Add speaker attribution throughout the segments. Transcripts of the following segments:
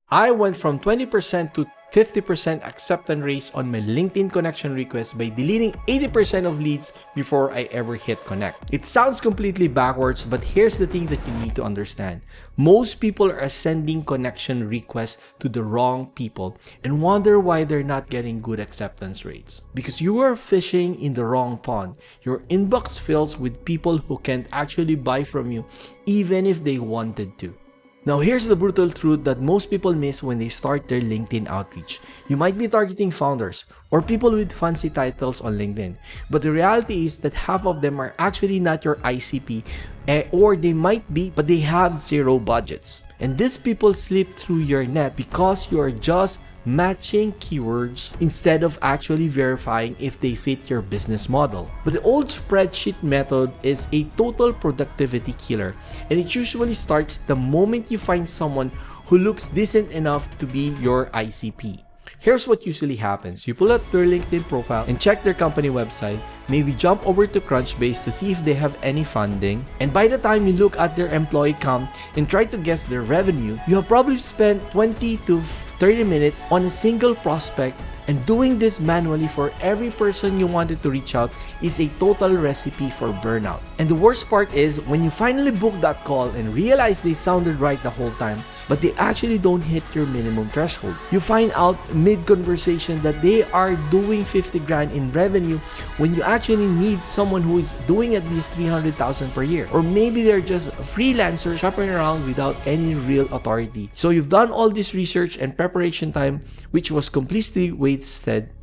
Speaker 1: I went from 20% to 50% acceptance rates on my LinkedIn connection request by deleting 80% of leads before I ever hit connect. It sounds completely backwards, but here's the thing that you need to understand. Most people are sending connection requests to the wrong people and wonder why they're not getting good acceptance rates. Because you are fishing in the wrong pond. Your inbox fills with people who can't actually buy from you even if they wanted to. Now here's the brutal truth that most people miss when they start their LinkedIn outreach. You might be targeting founders or people with fancy titles on LinkedIn, but the reality is that half of them are actually not your ICP, or they might be, but they have zero budgets. And these people slip through your net because you are just matching keywords instead of actually verifying if they fit your business model. But the old spreadsheet method is a total productivity killer, and it usually starts the moment you find someone who looks decent enough to be your ICP. Here's what usually happens. You pull up their LinkedIn profile and check their company website, maybe jump over to Crunchbase to see if they have any funding, and by the time you look at their employee count and try to guess their revenue, you have probably spent 20 to 30 minutes on a single prospect, and doing this manually for every person you wanted to reach out is a total recipe for burnout. And the worst part is when you finally book that call and realize they sounded right the whole time, but they actually don't hit your minimum threshold. You find out mid-conversation that they are doing 50 grand in revenue when you actually need someone who is doing at least 300,000 per year. Or maybe they're just a freelancer shopping around without any real authority. So you've done all this research and preparation time, which was completely wasted,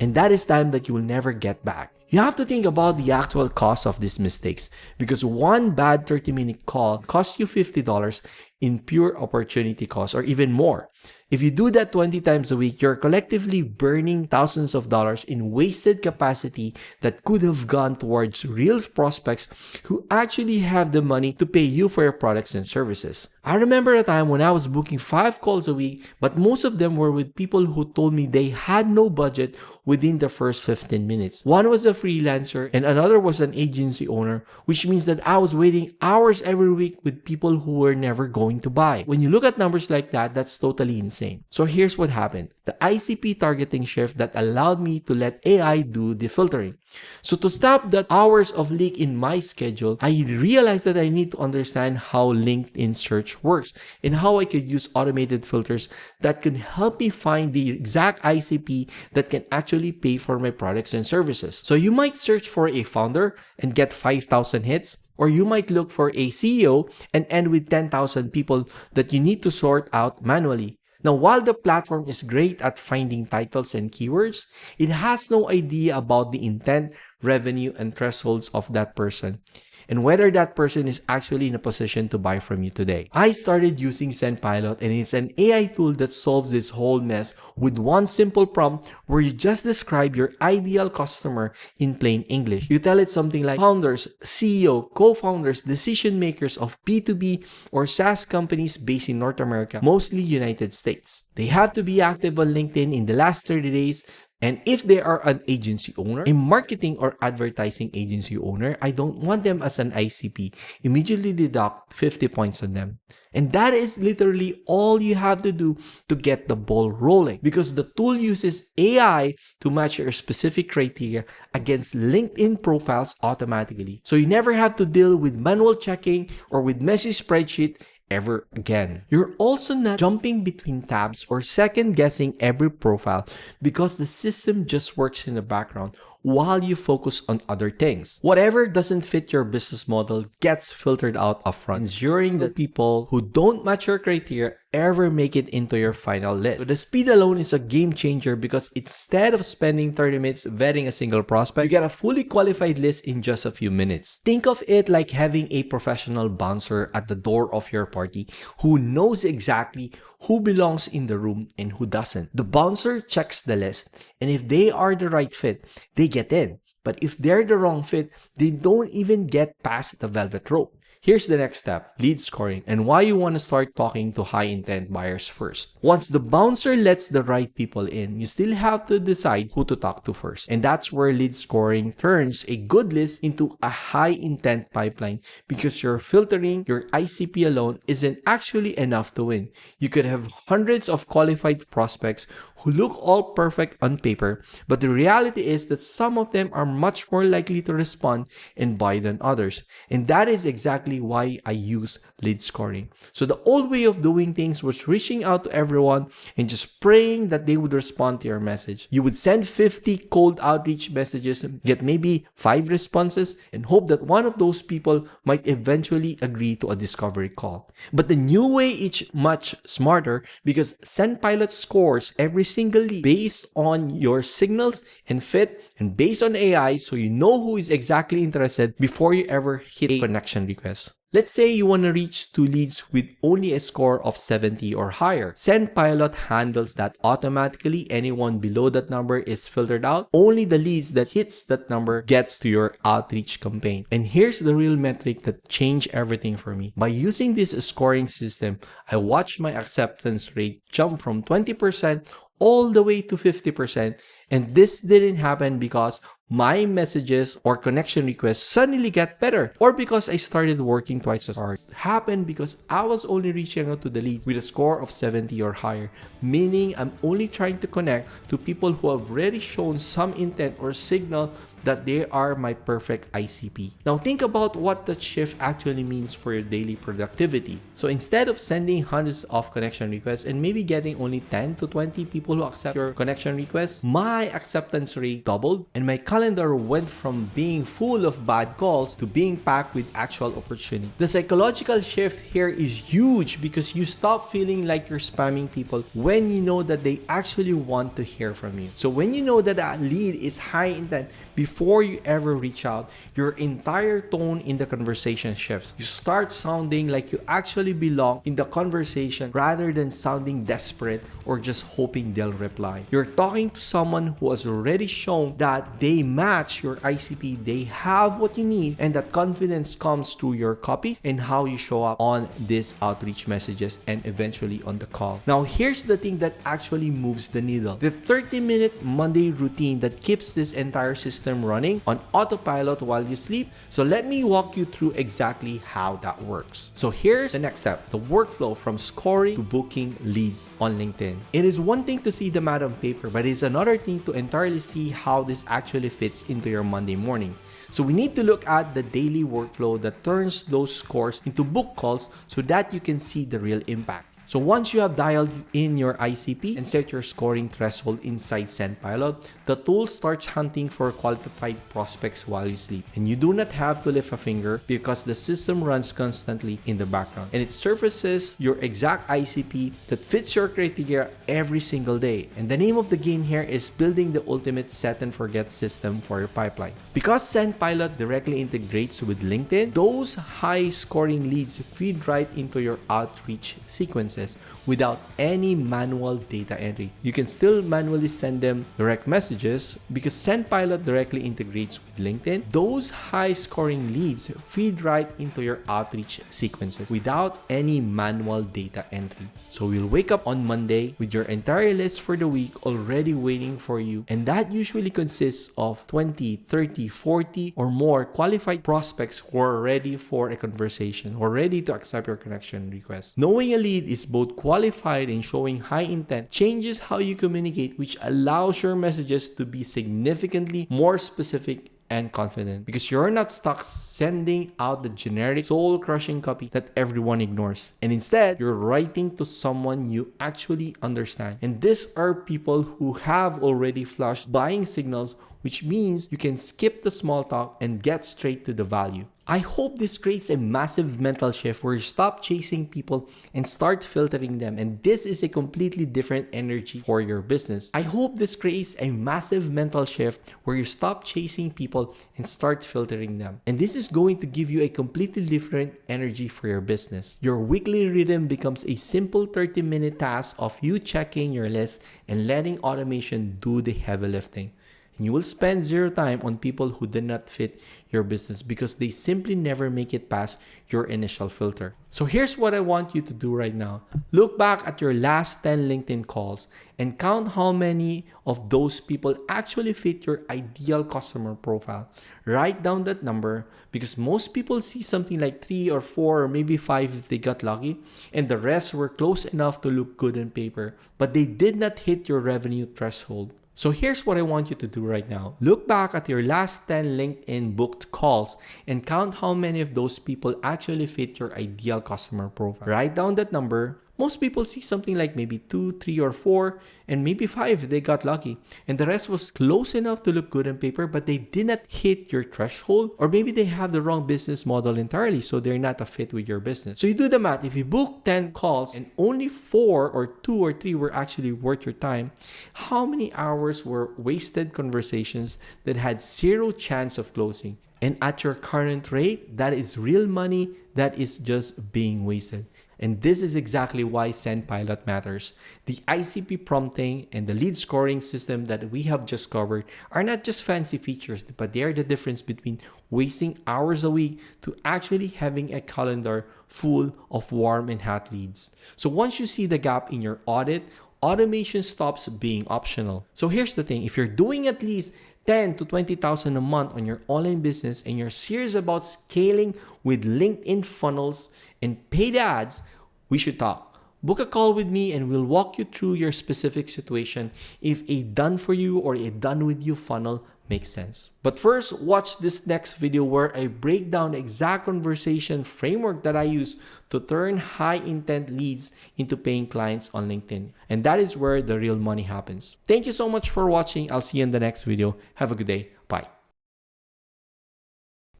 Speaker 1: and that is time that you will never get back. You have to think about the actual cost of these mistakes, because one bad 30-minute call costs you $50 in pure opportunity cost, or even more. If you do that 20 times a week, you're collectively burning thousands of dollars in wasted capacity that could have gone towards real prospects who actually have the money to pay you for your products and services. I remember a time when I was booking 5 calls a week, but most of them were with people who told me they had no budget within the first 15 minutes. One was a freelancer and another was an agency owner, which means that I was waiting hours every week with people who were never going to buy. When you look at numbers like that, that's totally insane. So here's what happened. The ICP targeting shift that allowed me to let AI do the filtering. So to stop that hours of leak in my schedule, I realized that I need to understand how LinkedIn search works and how I could use automated filters that can help me find the exact ICP that can actually pay for my products and services. So you might search for a founder and get 5,000 hits, or you might look for a CEO and end with 10,000 people that you need to sort out manually. Now, while the platform is great at finding titles and keywords, it has no idea about the intent, revenue, and thresholds of that person, and whether that person is actually in a position to buy from you today. I started using SendPilot, and it's an AI tool that solves this whole mess with one simple prompt where you just describe your ideal customer in plain English. You tell it something like founders, CEO, co-founders, decision makers of B2B or SaaS companies based in North America, mostly United States. They have to be active on LinkedIn in the last 30 days. And if they are an agency owner, a marketing or advertising agency owner, I don't want them as an ICP. Immediately deduct 50 points on them. And that is literally all you have to do to get the ball rolling, because the tool uses AI to match your specific criteria against LinkedIn profiles automatically. So you never have to deal with manual checking or with messy spreadsheet ever again. You're also not jumping between tabs or second guessing every profile, because the system just works in the background while you focus on other things. Whatever doesn't fit your business model gets filtered out upfront, ensuring that people who don't match your criteria ever make it into your final list. So the speed alone is a game changer, because instead of spending 30 minutes vetting a single prospect, you get a fully qualified list in just a few minutes. Think of it like having a professional bouncer at the door of your party who knows exactly who belongs in the room and who doesn't. The bouncer checks the list, and if they are the right fit, they get in. But if they're the wrong fit, they don't even get past the velvet rope. Here's the next step, lead scoring, and why you want to start talking to high intent buyers first. Once the bouncer lets the right people in, you still have to decide who to talk to first. And that's where lead scoring turns a good list into a high intent pipeline, because you're filtering your ICP alone isn't actually enough to win. You could have hundreds of qualified prospects who look all perfect on paper, but the reality is that some of them are much more likely to respond and buy than others. And that is exactly why I use lead scoring. So the old way of doing things was reaching out to everyone and just praying that they would respond to your message. You would send 50 cold outreach messages, get maybe 5 responses, and hope that one of those people might eventually agree to a discovery call. But the new way is much smarter, because SendPilot scores every single lead based on your signals and fit, and based on AI, so you know who is exactly interested before you ever hit a connection request. Let's say you want to reach 2 leads with only a score of 70 or higher. SendPilot handles that automatically. Anyone below that number is filtered out. Only the leads that hits that number gets to your outreach campaign. And here's the real metric that changed everything for me. By using this scoring system, I watched my acceptance rate jump from 20% all the way to 50%. And this didn't happen because my messages or connection requests suddenly got better, or because I started working twice as hard. It happened because I was only reaching out to the leads with a score of 70 or higher, meaning I'm only trying to connect to people who have already shown some intent or signal that they are my perfect ICP. Now think about what that shift actually means for your daily productivity. So instead of sending hundreds of connection requests and maybe getting only 10 to 20 people who accept your connection request, my acceptance rate doubled, and my calendar went from being full of bad calls to being packed with actual opportunity. The psychological shift here is huge, because you stop feeling like you're spamming people when you know that they actually want to hear from you. So when you know that a lead is high intent, before you ever reach out, your entire tone in the conversation shifts. You start sounding like you actually belong in the conversation rather than sounding desperate or just hoping they'll reply. You're talking to someone who has already shown that they match your ICP, they have what you need, and that confidence comes through your copy and how you show up on these outreach messages and eventually on the call. Now, here's the thing that actually moves the needle. The 30-minute Monday routine that keeps this entire system running on autopilot while you sleep. So let me walk you through exactly how that works. So here's the next step, the workflow from scoring to booking leads on LinkedIn. It is one thing to see the math on paper, but it's another thing to entirely see how this actually fits into your Monday morning. So we need to look at the daily workflow that turns those scores into book calls so that you can see the real impact. So once you have dialed in your ICP and set your scoring threshold inside SendPilot, the tool starts hunting for qualified prospects while you sleep. And you do not have to lift a finger, because the system runs constantly in the background. And it surfaces your exact ICP that fits your criteria every single day. And the name of the game here is building the ultimate set and forget system for your pipeline. Because SendPilot directly integrates with LinkedIn, those high scoring leads feed right into your outreach sequences without any manual data entry. You can still manually send them direct messages because SendPilot directly integrates with LinkedIn. Those high scoring leads feed right into your outreach sequences without any manual data entry. So you'll wake up on Monday with your entire list for the week already waiting for you, and that usually consists of 20, 30, 40 or more qualified prospects who are ready for a conversation or ready to accept your connection request. Knowing a lead is both qualified and showing high intent changes how you communicate, which allows your messages to be significantly more specific and confident, because you're not stuck sending out the generic soul-crushing copy that everyone ignores. And instead, you're writing to someone you actually understand. And these are people who have already flushed buying signals, which means you can skip the small talk and get straight to the value. I hope this creates a massive mental shift where you stop chasing people and start filtering them. And this is a completely different energy for your business. I hope this creates a massive mental shift where you stop chasing people and start filtering them. And this is going to give you a completely different energy for your business. Your weekly rhythm becomes a simple 30-minute task of you checking your list and letting automation do the heavy lifting. And you will spend zero time on people who did not fit your business because they simply never make it past your initial filter. So here's what I want you to do right now. Look back at your last 10 LinkedIn calls and count how many of those people actually fit your ideal customer profile. Write down that number because most people see something like 3 or 4 or maybe 5 if they got lucky, and the rest were close enough to look good on paper, but they did not hit your revenue threshold. So here's what I want you to do right now. Look back at your last 10 LinkedIn booked calls and count how many of those people actually fit your ideal customer profile. Write down that number. Most people see something like maybe 2, 3, or 4, and maybe 5 if they got lucky. And the rest was close enough to look good on paper, but they did not hit your threshold, or maybe they have the wrong business model entirely, so they're not a fit with your business. So you do the math. If you book 10 calls and only 4 or 2 or 3 were actually worth your time, how many hours were wasted conversations that had zero chance of closing? And at your current rate, that is real money that is just being wasted. And this is exactly why SendPilot matters. The ICP prompting and the lead scoring system that we have just covered are not just fancy features, but they are the difference between wasting hours a week to actually having a calendar full of warm and hot leads. So once you see the gap in your audit, automation stops being optional. So here's the thing, if you're doing at least 10 to 20,000 a month on your online business and you're serious about scaling with LinkedIn funnels and paid ads, we should talk. Book a call with me and we'll walk you through your specific situation if a done for you or a done with you funnel makes sense. But first, watch this next video where I break down the exact conversation framework that I use to turn high intent leads into paying clients on LinkedIn. And that is where the real money happens. Thank you so much for watching. I'll see you in the next video. Have a good day. Bye.